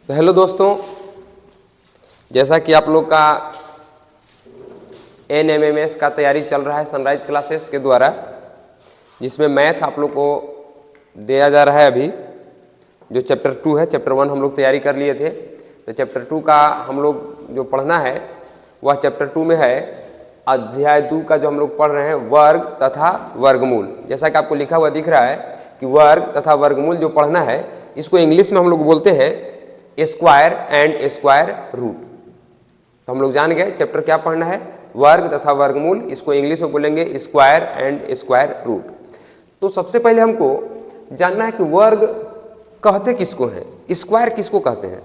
तो हेलो दोस्तों, जैसा कि आप लोग का NMMS का तैयारी चल रहा है सनराइज क्लासेस के द्वारा, जिसमें मैथ आप लोग को दिया जा रहा है। अभी जो चैप्टर 2 है, चैप्टर 1 हम लोग तैयारी कर लिए थे, तो चैप्टर 2 का हम लोग जो पढ़ना है वह चैप्टर 2 में है अध्याय 2 का जो हम लोग पढ़ रहे हैं वर्ग तथा वर्गमूल। जैसा कि आपको लिखा हुआ दिख रहा है कि वर्ग तथा वर्गमूल जो पढ़ना है, इसको इंग्लिश में हम लोग बोलते हैं स्क्वायर एंड स्क्वायर रूट। तो हम लोग जान गए चैप्टर क्या पढ़ना है, वर्ग तथा वर्गमूल। इसको इंग्लिश में बोलेंगे स्क्वायर एंड स्क्वायर रूट। तो सबसे पहले हमको जानना है कि वर्ग कहते किसको हैं, स्क्वायर किसको कहते हैं।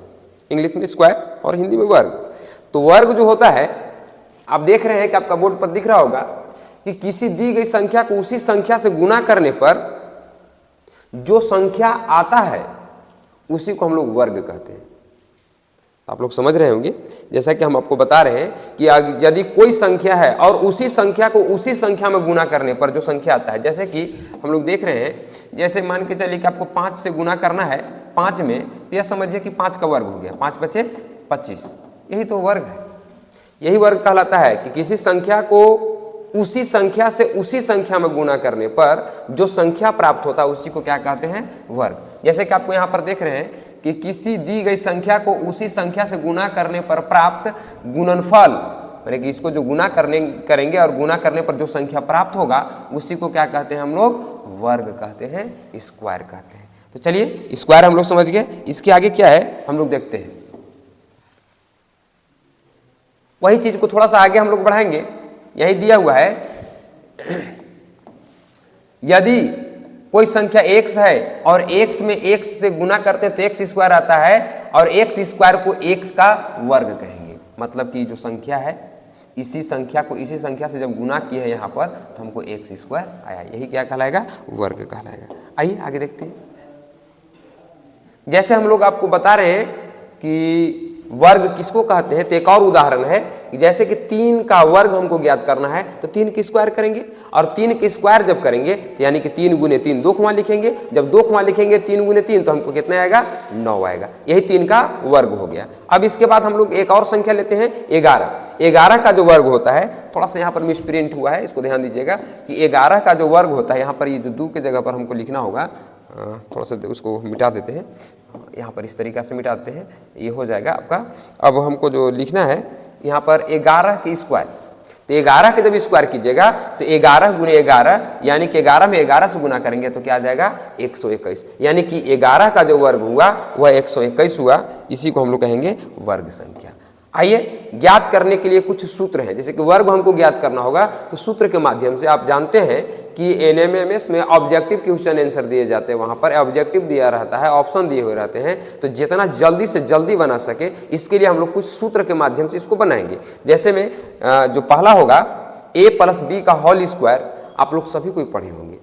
इंग्लिश में स्क्वायर और हिंदी में वर्ग। तो वर्ग जो होता है, आप देख रहे हैं कि आपका बोर्ड पर दिख रहा होगा कि किसी दी गई संख्या को उसी संख्या से गुना करने पर जो संख्या आता है उसी को हम लोग वर्ग कहते हैं। आप लोग समझ रहे होंगे, जैसा कि हम आपको बता रहे हैं कि यदि कोई संख्या है और उसी संख्या को उसी संख्या में गुना करने पर जो संख्या आता है, जैसे कि हम लोग देख रहे हैं, जैसे मान के चलिए कि आपको 5 से गुना करना है 5 में, तो यह समझिए कि 5 का वर्ग हो गया, 5 बचे 25। यही तो वर्ग है। यही वर्ग कहलाता है कि किसी संख्या को उसी संख्या से उसी संख्या में गुना करने पर जो संख्या प्राप्त होता है उसी को क्या कहते हैं, वर्ग। जैसे कि आपको यहाँ पर देख रहे हैं कि किसी दी गई संख्या को उसी संख्या से गुना करने पर प्राप्त गुणनफल, यानी कि इसको जो गुना करेंगे और गुना करने पर जो संख्या प्राप्त होगा उसी को क्या कहते हैं हम लोग, वर्ग कहते हैं, स्क्वायर कहते हैं। तो चलिए स्क्वायर हम लोग समझ गए, इसके आगे क्या है हम लोग देखते हैं। वही चीज को थोड़ा सा आगे हम लोग बढ़ाएंगे। यही दिया हुआ है, यदि कोई संख्या x है और x में x से गुना करते हैं तो x स्क्वायर आता है, और x स्क्वायर को x का वर्ग कहेंगे। मतलब कि जो संख्या है इसी संख्या को इसी संख्या से जब गुना किए हैं यहाँ पर तो हमको x स्क्वायर आया, यही क्या कहलाएगा, वर्ग कहलाएगा। आइए आगे देखते हैं। जैसे हम लोग आपको बता रहे हैं कि वर्ग किसको कहते हैं, तो एक और उदाहरण है कि जैसे कि 3 का वर्ग हमको ज्ञात करना है तो 3 की स्क्वायर करेंगे, और 3 की स्क्वायर जब करेंगे तो यानी कि 3 गुने 3 2 खमा लिखेंगे। जब 2 खमा लिखेंगे 3 गुने 3 तो हमको कितना आएगा, 9 आएगा। यही 3 का वर्ग हो गया। अब इसके बाद हम लोग एक और संख्या लेते हैं 11। 11 का जो वर्ग होता है, थोड़ा सा यहाँ पर मिसप्रिंट हुआ है, इसको ध्यान दीजिएगा कि 11 का जो वर्ग होता है, यहाँ पर ये जो 2 की जगह पर हमको लिखना होगा, थोड़ा सा उसको मिटा देते हैं, यहाँ पर इस तरीका से मिटा देते हैं, ये हो जाएगा आपका। अब हमको जो लिखना है यहाँ पर 11 की स्क्वायर, तो 11 के जब स्क्वायर कीजिएगा तो 11 गुने 11 यानी कि 11 में 11 से गुना करेंगे तो क्या आ जाएगा, 121। यानी कि 11 का जो वर्ग हुआ वह 121 हुआ। इसी को हम लोग कहेंगे वर्ग संख्या। आइए ज्ञात करने के लिए कुछ सूत्र हैं। जैसे कि वर्ग हमको ज्ञात करना होगा तो सूत्र के माध्यम से आप जानते हैं कि NMMS में ऑब्जेक्टिव क्वेश्चन आंसर दिए जाते हैं, वहां पर ऑब्जेक्टिव दिया रहता है, ऑप्शन दिए हुए रहते हैं। तो जितना जल्दी से जल्दी बना सके इसके लिए हम लोग कुछ सूत्र के माध्यम से इसको बनाएंगे। जैसे में जो पहला होगा a + b का होल स्क्वायर, आप लोग सभी कोई पढ़े होंगे।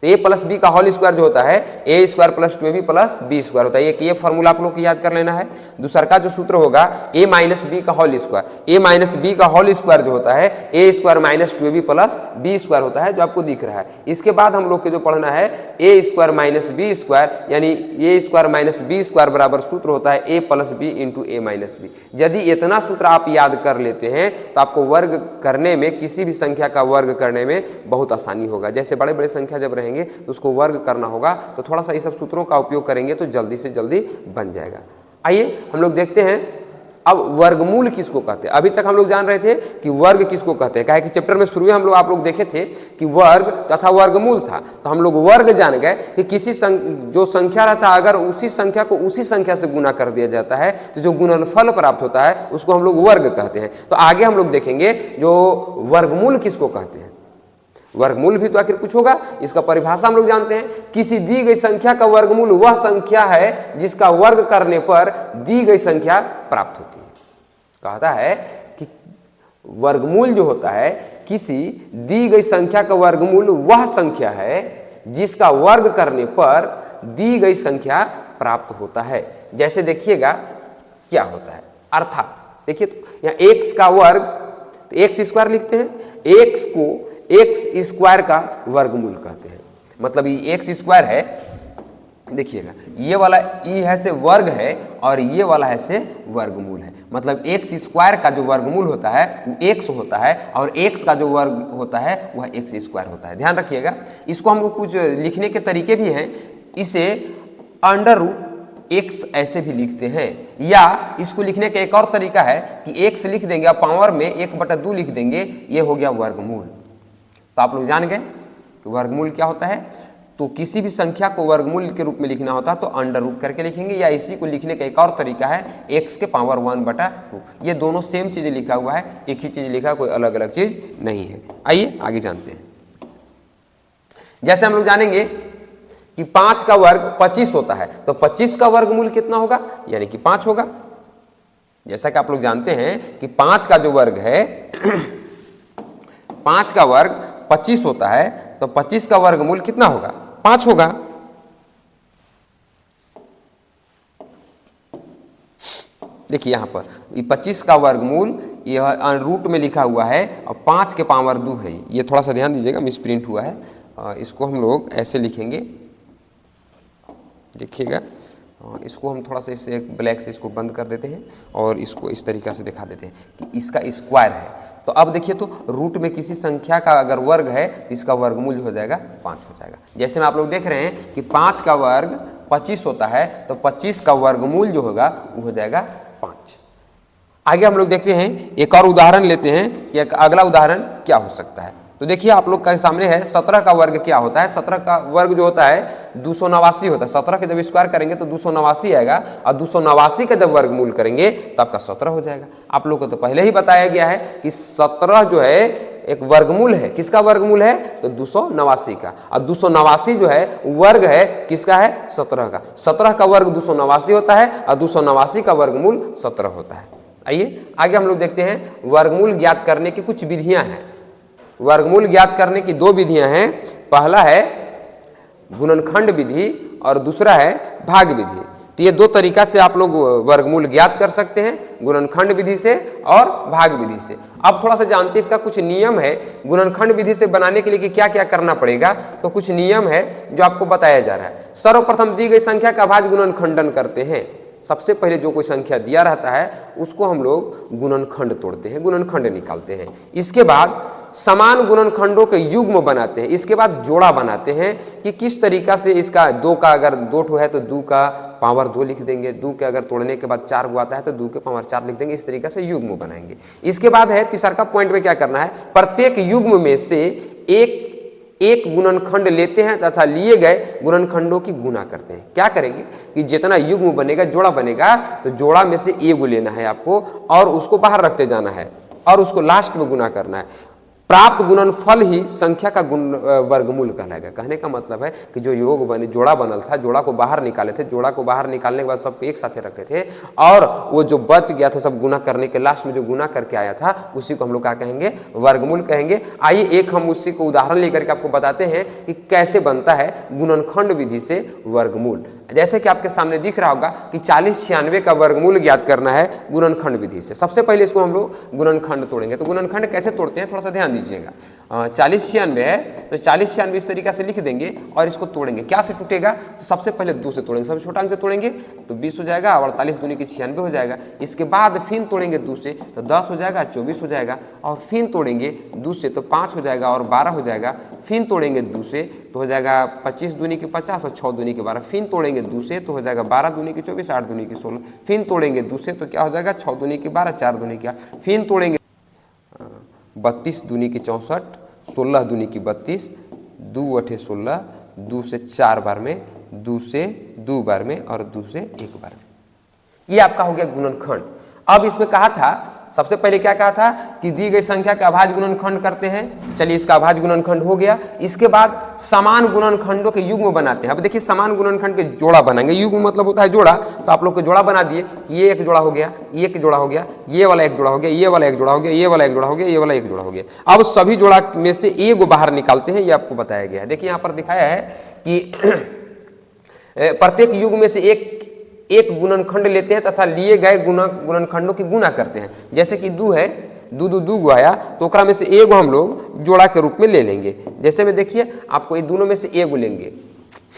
तो a + b का होल स्क्वायर जो होता है a² + 2ab + b स्क्वायर होता है। ये फॉर्मूला आप लोग को याद कर लेना है। दूसरा का जो सूत्र होगा a - b का होल स्क्वायर, a - b का होल स्क्वायर जो होता है a² - 2ab + b स्क्वायर होता है, जो आपको दिख रहा है। इसके बाद हम लोग के जो पढ़ना है a² - b स्क्वायर, यानी a² - b स्क्वायर बराबर सूत्र होता है a + b × a - b। यदि इतना सूत्र आप याद कर लेते हैं तो आपको वर्ग करने में, किसी भी संख्या का वर्ग करने में बहुत आसानी होगा। जैसे बड़े बड़े संख्या जब रहेंगे तो उसको वर्ग करना होगा, तो थोड़ा सा इस सब सूत्रों का उपयोग करेंगे तो जल्दी से जल्दी बन जाएगा। आइए हम लोग देखते हैं अब वर्गमूल किसको कहते हैं। अभी तक हम लोग जान रहे थे कि वर्ग किसको कहते हैं, काहे कि चैप्टर में शुरू में आप लोग देखे थे कि वर्ग तथा वर्गमूल था। तो हम लोग वर्ग जान गए कि किसी जो संख्या रहता है, अगर उसी संख्या को उसी संख्या से गुना कर दिया जाता है तो जो गुणनफल प्राप्त होता है उसको हम लोग वर्ग कहते हैं। तो आगे हम लोग देखेंगे जो वर्गमूल किसको कहते हैं। वर्गमूल भी तो आखिर कुछ होगा, इसका परिभाषा हम लोग जानते हैं। किसी दी गई संख्या का वर्गमूल वह संख्या है जिसका वर्ग करने पर दी गई संख्या प्राप्त होती है। कहता है कि वर्गमूल जो होता है, किसी दी गई संख्या का वर्गमूल वह संख्या है जिसका वर्ग करने पर दी गई संख्या प्राप्त होता है। जैसे देखिएगा क्या होता है, अर्थात देखिए तो यहाँ x का वर्ग, तो x स्क्वायर लिखते हैं, x को x स्क्वायर का वर्गमूल कहते हैं। मतलब ये x स्क्वायर है, देखिएगा ये वाला ई है से वर्ग है और ये वाला है से वर्गमूल है। मतलब एक्स स्क्वायर का जो वर्गमूल होता है वो एक्स होता है और एक्स का जो वर्ग होता है वह एक्स स्क्वायर होता है। ध्यान रखिएगा। इसको हमको कुछ लिखने के तरीके भी हैं। इसे अंडर रूट एक्स ऐसे भी लिखते हैं, या इसको लिखने का एक और तरीका है कि एक्स लिख देंगे और पावर में 1/2 लिख देंगे, ये हो गया वर्गमूल। तो आप लोग जान गए कि वर्गमूल क्या होता है। तो किसी भी संख्या को वर्गमूल के रूप में लिखना होता है तो अंडर रूट करके लिखेंगे, या इसी को लिखने का एक और तरीका है x के पावर 1/2। ये दोनों सेम चीज़ लिखा हुआ है, एक ही चीज़ लिखा है, कोई अलग अलग चीज़ नहीं है। आइए आगे जानते हैं। जैसे हम लोग जानेंगे कि 5 का वर्ग 25 होता है, तो 25 का वर्गमूल कितना होगा, यानी कि 5 होगा। जैसा कि आप लोग जानते हैं कि 5 का जो वर्ग है 5 का वर्ग 25 होता है, तो 25 का वर्गमूल कितना होगा, 5 होगा। देखिए यहां पर 25 का वर्गमूल यह रूट में लिखा हुआ है और 5 के पावर 2 है। ये थोड़ा सा ध्यान दीजिएगा, मिस प्रिंट हुआ है। इसको हम लोग ऐसे लिखेंगे, देखिएगा। इसको हम थोड़ा सा इससे ब्लैक से इसको बंद कर देते हैं और इसको इस तरीक़ा से दिखा देते हैं कि इसका स्क्वायर है। तो अब देखिए, तो रूट में किसी संख्या का अगर वर्ग है तो इसका वर्गमूल हो जाएगा 5 हो जाएगा। जैसे में आप लोग देख रहे हैं कि 5 का वर्ग 25 होता है, तो 25 का वर्गमूल जो होगा वो हो जाएगा 5। आगे हम लोग देखते हैं, एक और उदाहरण लेते हैं कि अगला उदाहरण क्या हो सकता है। तो देखिए आप लोग के सामने है 17 का वर्ग क्या होता है। 17 का वर्ग जो होता है 289 होता है। 17 के जब स्क्वायर करेंगे तो 289 आएगा और 289 का जब वर्गमूल करेंगे तो आपका 17 हो जाएगा। आप लोग को तो पहले ही बताया गया है कि 17 जो है एक वर्गमूल है। किसका वर्गमूल है, तो 289 का। और 289 जो है वर्ग है किसका है, 17 का। 17 का वर्ग 289 होता है और 289 का वर्गमूल 17 होता है। आइए आगे हम लोग देखते हैं, वर्गमूल ज्ञात करने की कुछ विधियां हैं। वर्गमूल ज्ञात करने की 2 विधियां हैं। पहला है गुणनखंड विधि और दूसरा है भाग विधि। तो ये 2 तरीका से आप लोग वर्गमूल ज्ञात कर सकते हैं, गुणनखंड विधि से और भाग विधि से। अब थोड़ा सा जानते हैं इसका कुछ नियम है गुणनखंड विधि से बनाने के लिए कि क्या क्या करना पड़ेगा। तो कुछ नियम है जो आपको बताया जा रहा है। सर्वप्रथम दी गई संख्या का भाज्य गुणनखंडन करते हैं। सबसे पहले जो कोई संख्या दिया रहता है उसको हम लोग गुणनखंड तोड़ते हैं, गुणनखंड निकालते हैं। इसके बाद समान गुणनखंडों के युग्म बनाते हैं। इसके बाद जोड़ा बनाते हैं कि किस तरीका से इसका 2 का अगर 2 है तो 2 का पावर 2 लिख देंगे। 2 के अगर तोड़ने के बाद 4 आता है तो 2 के पावर 4 लिख देंगे। इस तरीका से युग्म बनाएंगे। इसके बाद है तीसरा का पॉइंट में क्या करना है, प्रत्येक युग्म में से एक गुणनखंड लेते हैं तथा लिए गए गुणनखंडों की गुणा करते हैं। क्या करेंगे कि जितना युग्म बनेगा, जोड़ा बनेगा, तो जोड़ा में से एक लेना है आपको और उसको बाहर रखते जाना है और उसको लास्ट में गुणा करना है। प्राप्त गुणनफल ही संख्या का वर्गमूल कहलाएगा। कहने का मतलब है कि जो योग बने, जोड़ा बनल था, जोड़ा को बाहर निकाले थे, जोड़ा को बाहर निकालने के बाद सबको एक साथ रखे थे और वो जो बच गया था सब गुना करने के लास्ट में जो गुना करके आया था उसी को हम लोग क्या कहेंगे, वर्गमूल कहेंगे। आइए एक हम उसी को उदाहरण लेकर के आपको बताते हैं कि कैसे बनता है गुणनखंड विधि से वर्गमूल। जैसे कि आपके सामने दिख रहा होगा कि 4096 का वर्गमूल ज्ञात करना है गुणनखंड विधि से। सबसे पहले इसको हम लोग गुणनखंड तोड़ेंगे। तो गुणनखंड कैसे तोड़ते हैं थोड़ा सा ध्यान दीजिएगा। 4096 है तो 4096 इस तरीका से लिख देंगे और इसको तोड़ेंगे। क्या से टूटेगा, तो सबसे पहले 2 से तोड़ेंगे, सबसे छोटा अंक से तोड़ेंगे तो 20 हो जाएगा और 48 दूनी की 96 हो जाएगा। इसके बाद फिर तोड़ेंगे 2 से तो 10 हो जाएगा, 24 हो जाएगा और फिर तोड़ेंगे 2 से तो 5 हो जाएगा और 12 हो जाएगा। फिर तोड़ेंगे 2 से तो हो जाएगा 25 दूनी की 50 और 6 दूनी की 12। फिर तोड़ेंगे 2 से तो हो जाएगा 12 दूनी की 24, 8 दूनी की 16। फिर तोड़ेंगे 2 से तो क्या हो जाएगा 6 दूनी की 12, 4 दूनी की 8। फिर तोड़ेंगे 32 दूनी की 64, 16 दूनी की 32, 2 अठे 16, 2 से 4 बार में, 2 से 2 बार में और 2 से 1 बार में। ये आपका हो गया गुणनखंड। अब इसमें कहा था, सबसे पहले क्या कहा था कि दी गई संख्या का अभाज्य गुणनखंड करते हैं। चलिए इसका अभाज्य गुणनखंड हो गया। इसके बाद समान गुणनखंडों के युग्म बनाते हैं। अब देखिए समान गुणनखंड के जोड़ा बनाएंगे। युग्म मतलब होता है जोड़ा, तो आप लोग को जोड़ा बना दिए। ये एक जोड़ा हो गया, ये एक जोड़ा हो गया, ये वाला एक जोड़ा हो गया, ये वाला एक जोड़ा हो गया, ये वाला एक जोड़ा हो गया, ये वाला एक जोड़ा हो गया। अब सभी जोड़ा में से एक बाहर निकालते हैं। ये आपको बताया गया है। देखिए यहाँ पर दिखाया है कि प्रत्येक युग्म में से एक गुणनखंड लेते हैं तथा लिए गए गुणनखंडों की गुणा करते हैं। जैसे कि 2 है, 2 आया तो ओकरा में से एक हम लोग जोड़ा के रूप में ले लेंगे। जैसे में देखिए आपको ये दोनों में से एक लेंगे,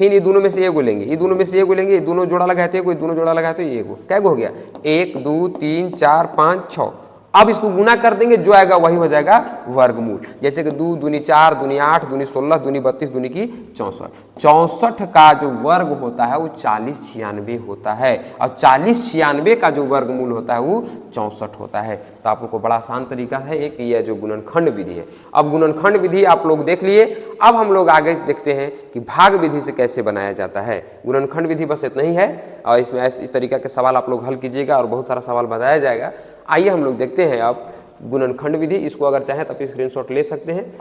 फिर ये दोनों में से एगो लेंगे, ये दोनों में से एगो लेंगे, ये दोनों जोड़ा लगाए थे, कोई दोनों जोड़ा लगाए तो ये एगो, क्या हो गया 1 2 3 4 5 6। अब इसको गुना कर देंगे, जो आएगा वही हो जाएगा वर्गमूल। जैसे कि 2 दूनी 4 दूनी 8 दूनी 16 दूनी 32 दूनी की 64। 64 का जो वर्ग होता है वो 4096 होता है, और 4096 का जो वर्गमूल होता है वो 64 होता है। तो आप लोग को बड़ा आसान तरीका है एक, ये जो गुणनखंड विधि है। अब गुणनखंड विधि आप लोग देख लिए। अब हम लोग आगे देखते हैं कि भाग विधि से कैसे बनाया जाता है। गुणनखंड विधि बस इतना ही है, और इसमें इस तरीके के सवाल आप लोग हल कीजिएगा और बहुत सारा सवाल बताया जाएगा। आइए हम लोग देखते हैं अब गुणनखंड विधि। इसको अगर चाहें तो आप स्क्रीनशॉट ले सकते हैं।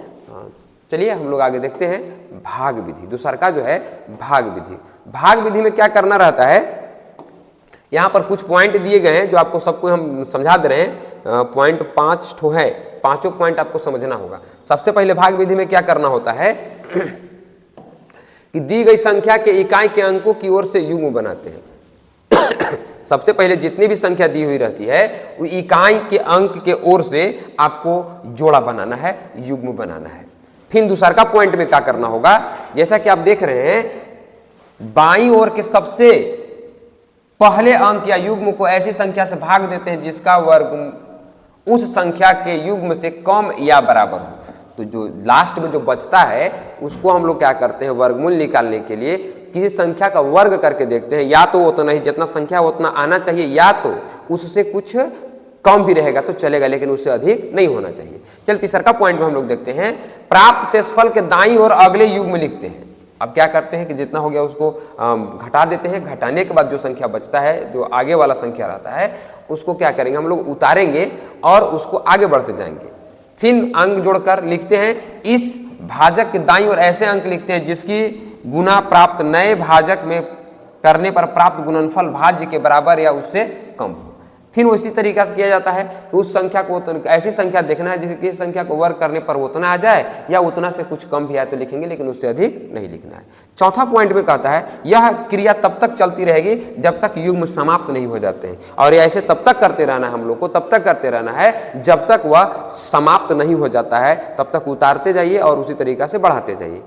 चलिए हम लोग आगे देखते हैं भाग विधि। दूसरा का जो है भाग विधि। भाग विधि में क्या करना रहता है, यहाँ पर कुछ पॉइंट दिए गए हैं जो आपको सबको हम समझा दे रहे हैं। पॉइंट 5 ठो है, पांचों पॉइंट आपको समझना होगा। सबसे पहले भाग विधि में क्या करना होता है कि दी गई संख्या के इकाई के अंकों की ओर से युग्म बनाते हैं। सबसे पहले जितनी भी संख्या दी हुई रहती है वो इकाई के अंक के ओर से आपको जोड़ा बनाना है, युग्म बनाना है। फिर दूसरा का पॉइंट में क्या करना होगा, जैसा कि आप देख रहे हैं बाईं ओर के सबसे पहले अंक या युग्म को ऐसी संख्या से भाग देते हैं जिसका वर्ग उस संख्या के युग्म से कम या बराबर हो। तो जो लास्ट में जो बचता है उसको हम लोग क्या करते हैं, वर्गमूल निकालने के लिए किसी संख्या का वर्ग करके देखते हैं। या तो उतना ही जितना संख्या उतना आना चाहिए, या तो उससे कुछ कम भी रहेगा तो चलेगा, लेकिन उससे अधिक नहीं होना चाहिए। चल तीसरा का पॉइंट में हम लोग देखते हैं प्राप्त शेषफल के दाईं ओर अगले युग्म लिखते हैं। अब क्या करते हैं कि जितना हो गया उसको घटा देते हैं। घटाने के बाद जो संख्या बचता है, जो आगे वाला संख्या रहता है, उसको क्या करेंगे हम लोग उतारेंगे और उसको आगे बढ़ते जाएंगे। फिर अंक जोड़कर लिखते हैं इस भाजक के दाईं ओर ऐसे अंक लिखते हैं जिसकी गुना प्राप्त नए भाजक में करने पर प्राप्त गुणनफल भाज्य के बराबर या उससे कम हो। फिर उसी तरीका से किया जाता है कि उस संख्या को ऐसी संख्या देखना है जिसकी संख्या को वर्ग करने पर उतना आ जाए या उतना से कुछ कम भी आए तो लिखेंगे, लेकिन उससे अधिक नहीं लिखना है। चौथा पॉइंट में कहता है यह क्रिया तब तक चलती रहेगी जब तक युग्म समाप्त नहीं हो जाते हैं, और ऐसे तब तक करते रहना है हम लोग को, तब तक करते रहना है जब तक वह समाप्त नहीं हो जाता है, तब तक उतारते जाइए और उसी तरीका से बढ़ाते जाइए।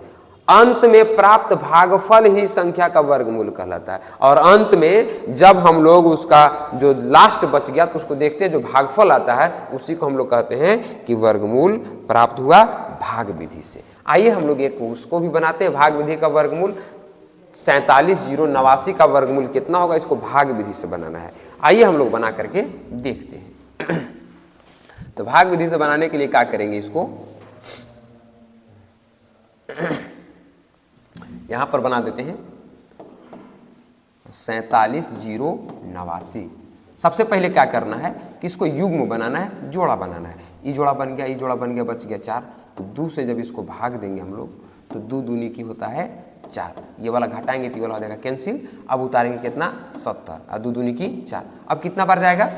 अंत में प्राप्त भागफल ही संख्या का वर्गमूल कहलाता है। और अंत में जब हम लोग उसका जो लास्ट बच गया तो उसको देखते हैं, जो भागफल आता है उसी को हम लोग कहते हैं कि वर्गमूल प्राप्त हुआ भाग विधि से। आइए हम लोग एक उसको भी बनाते हैं, भाग विधि का वर्गमूल 47,089 का वर्गमूल कितना होगा, इसको भाग विधि से बनाना है। आइए हम लोग बना करके देखते हैं। तो भाग विधि से बनाने के लिए क्या करेंगे, इसको यहां पर बना देते हैं 47,089। सबसे पहले क्या करना है कि इसको युग्म बनाना है, जोड़ा बनाना है। ये जोड़ा बन गया, ये जोड़ा बन गया, बच गया 4। तो 2 से जब इसको भाग देंगे हम लोग तो 2 दूनी की होता है 4। ये वाला घटाएंगे तो ये वाला हो जाएगा कैंसिल। अब उतारेंगे कितना 70 और 2 दूनी की 4। अब कितना बार जाएगा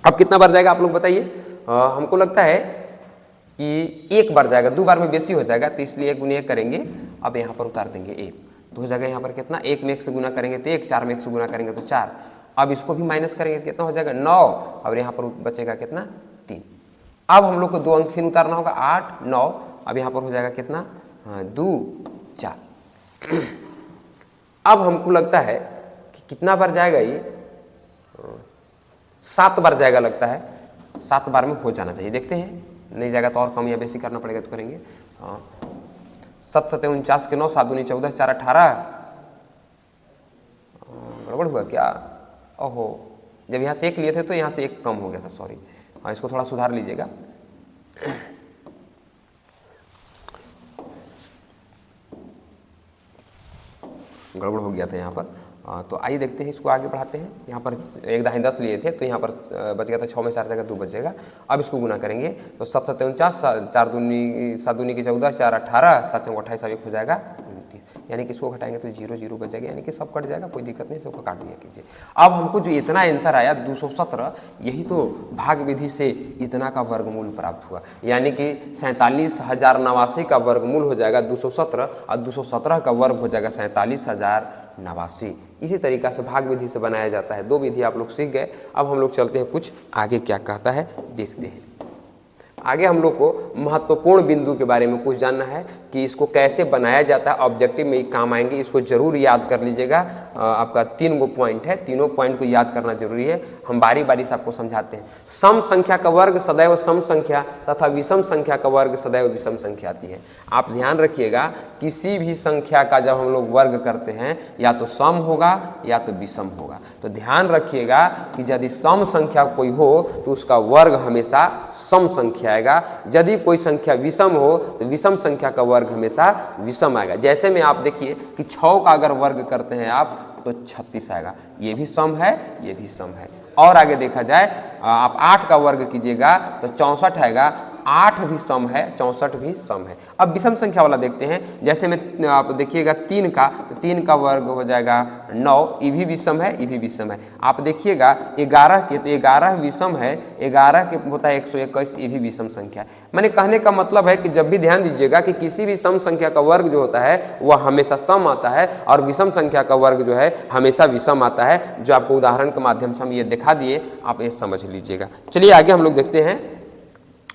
अब कितना बार जाएगा आप लोग बताइए। हमको लगता है कि 1 बार जाएगा, 2 बार में बेसी हो जाएगा, तो इसलिए 1 गुना 1 करेंगे। अब यहाँ पर उतार देंगे 1, तो हो जाएगा यहाँ पर कितना, 1 में 1 से गुना करेंगे तो 1, 4 में 1 से गुना करेंगे तो 4। अब इसको भी माइनस करेंगे कितना हो जाएगा 9, और यहाँ पर बचेगा कितना 3। अब हम लोग को 2 अंक फिर उतारना होगा 8, 9। अब यहाँ पर हो जाएगा कितना 2, 4। अब हमको लगता है कि कितना बार जाएगा ये 7 बार जाएगा लगता है। 7 बार में हो जाना चाहिए, देखते हैं। नहीं जाएगा तो और कम या बेसी करना पड़ेगा तो करेंगे। 7 7 49 के 9, 7 दूनी 14, 4 18। गड़बड़ हुआ क्या, ओहो, जब यहाँ से 1 लिए थे तो यहाँ से 1 कम हो गया था, सॉरी। हाँ, इसको थोड़ा सुधार लीजिएगा। गड़बड़ हो गया था यहाँ पर। तो आइए देखते हैं, इसको आगे बढ़ाते हैं। यहाँ पर 1 दाहिने 10 लिए थे तो यहाँ पर बच गया था 6 में 4 जगह 2 बचेगा। अब इसको गुना करेंगे तो 7 7 49, 4 दूनी 7 दूनी की 14, 4 18, 7 6 28, अब 1 हो जाएगा 29। यानी कि इसको घटाएंगे तो 0 0 बच जाएगा, यानी कि सब कट जाएगा, कोई दिक्कत नहीं, सबको काट दिया कीजिए। अब हमको जो इतना आंसर आया 217, यही तो भाग विधि से इतना का वर्गमूल प्राप्त हुआ। यानी कि 47,089 का वर्गमूल हो जाएगा 217, और 217 का वर्ग हो जाएगा 47,089। इसी तरीका से भाग विधि से बनाया जाता है। 2 विधि आप लोग सीख गए। अब हम लोग चलते हैं, कुछ आगे क्या कहता है देखते हैं। आगे हम लोग को महत्वपूर्ण बिंदु के बारे में कुछ जानना है कि इसको कैसे बनाया जाता है, ऑब्जेक्टिव में काम आएंगे, इसको जरूर याद कर लीजिएगा। आपका 3 गो पॉइंट है, तीनों पॉइंट को याद करना जरूरी है। हम बारी बारी से आपको समझाते हैं। सम संख्या का वर्ग सदैव सम संख्या तथा विषम संख्या का वर्ग सदैव विषम संख्या आती है। आप ध्यान रखिएगा, किसी भी संख्या का जब हम लोग वर्ग करते हैं या तो सम होगा या तो विषम होगा। तो ध्यान रखिएगा कि यदि सम संख्या कोई हो तो उसका वर्ग हमेशा सम संख्या आएगा, यदि कोई संख्या विषम हो तो विषम संख्या का वर्ग हमेशा विषम आएगा। जैसे में आप देखिए कि 6 का अगर वर्ग करते हैं आप तो 36 आएगा, ये भी सम है, ये भी सम है। और आगे देखा जाए आप 8 का वर्ग कीजिएगा तो 64 आएगा, 8 भी सम है, 64 भी सम है। अब विषम संख्या वाला देखते हैं। जैसे में आप देखिएगा 3 का, तो 3 का वर्ग हो जाएगा 9, ये भी विषम है, ये भी विषम है। आप देखिएगा 11 के, तो 11 विषम है, 11 के होता है 121, ये भी विषम संख्या है। मैंने कहने का मतलब है कि जब भी ध्यान दीजिएगा कि किसी भी सम संख्या का वर्ग जो होता है वह हमेशा सम आता है और विषम संख्या का वर्ग जो है हमेशा विषम आता है। जो आपको उदाहरण के माध्यम से हम ये दिखा दिए, आप ये समझ लीजिएगा। चलिए आगे हम लोग देखते हैं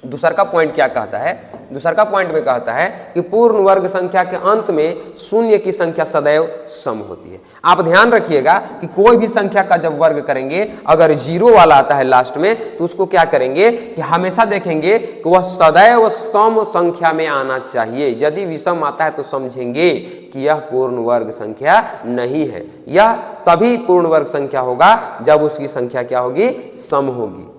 दूसरा का पॉइंट क्या कहता है। दूसरा का पॉइंट में कहता है कि पूर्ण वर्ग संख्या के अंत में शून्य की संख्या सदैव सम होती है। आप ध्यान रखिएगा कि कोई भी संख्या का जब वर्ग करेंगे, अगर 0 वाला आता है लास्ट में, तो उसको क्या करेंगे कि हमेशा देखेंगे कि वह सदैव सम संख्या में आना चाहिए। यदि विषम आता है तो समझेंगे कि यह पूर्ण वर्ग संख्या नहीं है। यह तभी पूर्ण वर्ग संख्या होगा जब उसकी संख्या क्या होगी, सम होगी।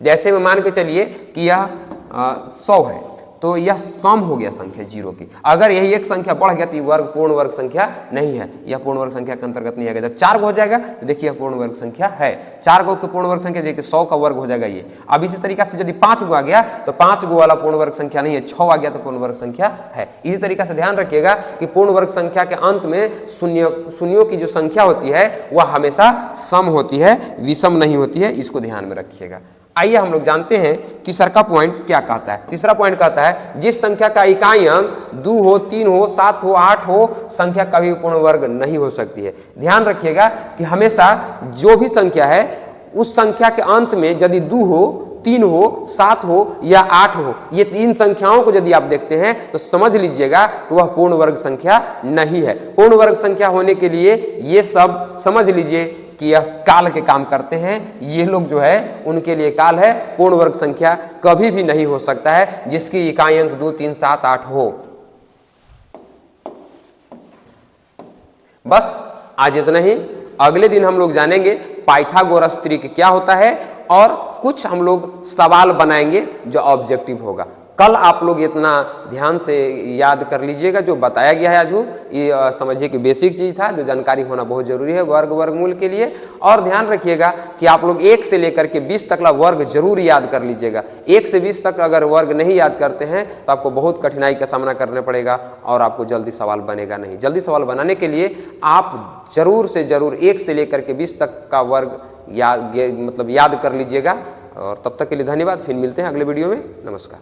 जैसे में मान के चलिए कि यह 100 है, तो यह सम हो गया संख्या 0 की। अगर यही एक संख्या बढ़ गया तो वर्ग पूर्ण वर्ग संख्या नहीं है, यह पूर्ण वर्ग संख्या के अंतर्गत नहीं आएगा। जब 4 हो जाएगा तो देखिए यह पूर्ण वर्ग संख्या है। 4 गो के पूर्ण वर्ग संख्या देखिए 100 का वर्ग हो जाएगा ये। अब इसी तरीका से यदि 5 गो आ गया तो 5 गो वाला पूर्ण वर्ग संख्या नहीं है, 6 आ गया तो पूर्ण वर्ग संख्या है। इसी तरीका से ध्यान रखिएगा कि पूर्ण वर्ग संख्या के अंत में शून्यों की जो संख्या होती है वह हमेशा सम होती है, विषम नहीं होती है। इसको ध्यान में रखिएगा। आइए हम लोग जानते हैं तीसरा का पॉइंट क्या कहता है। तीसरा पॉइंट कहता है जिस संख्या का इकाई अंक 2 हो, 3 हो, 7 हो, 8 हो, संख्या कभी पूर्ण वर्ग नहीं हो सकती है। ध्यान रखिएगा कि हमेशा जो भी संख्या है उस संख्या के अंत में यदि 2 हो, 3 हो, 7 हो या 8 हो, ये 3 संख्याओं को यदि आप देखते हैं तो समझ लीजिएगा कि वह पूर्ण वर्ग संख्या नहीं है। पूर्ण वर्ग संख्या होने के लिए ये सब समझ लीजिए कि यह काल के काम करते हैं। ये लोग जो है उनके लिए काल है। पूर्ण वर्ग संख्या कभी भी नहीं हो सकता है जिसकी इकाई अंक 2, 3, 7, 8 हो। बस आज इतना ही। अगले दिन हम लोग जानेंगे पाइथागोरस त्रिक क्या होता है और कुछ हम लोग सवाल बनाएंगे जो ऑब्जेक्टिव होगा। कल आप लोग इतना ध्यान से याद कर लीजिएगा जो बताया गया है। आज ये समझिए कि बेसिक चीज़ था, जो जानकारी होना बहुत जरूरी है वर्ग वर्गमूल के लिए। और ध्यान रखिएगा कि आप लोग 1 से लेकर के 20 तक का वर्ग जरूर याद कर लीजिएगा। 1 से 20 तक अगर वर्ग नहीं याद करते हैं तो आपको बहुत कठिनाई का सामना करना पड़ेगा और आपको जल्दी सवाल बनेगा नहीं। जल्दी सवाल बनाने के लिए आप जरूर से जरूर 1 से लेकर के 20 तक का वर्ग याद कर लीजिएगा। और तब तक के लिए धन्यवाद। फिर मिलते हैं अगले वीडियो में। नमस्कार।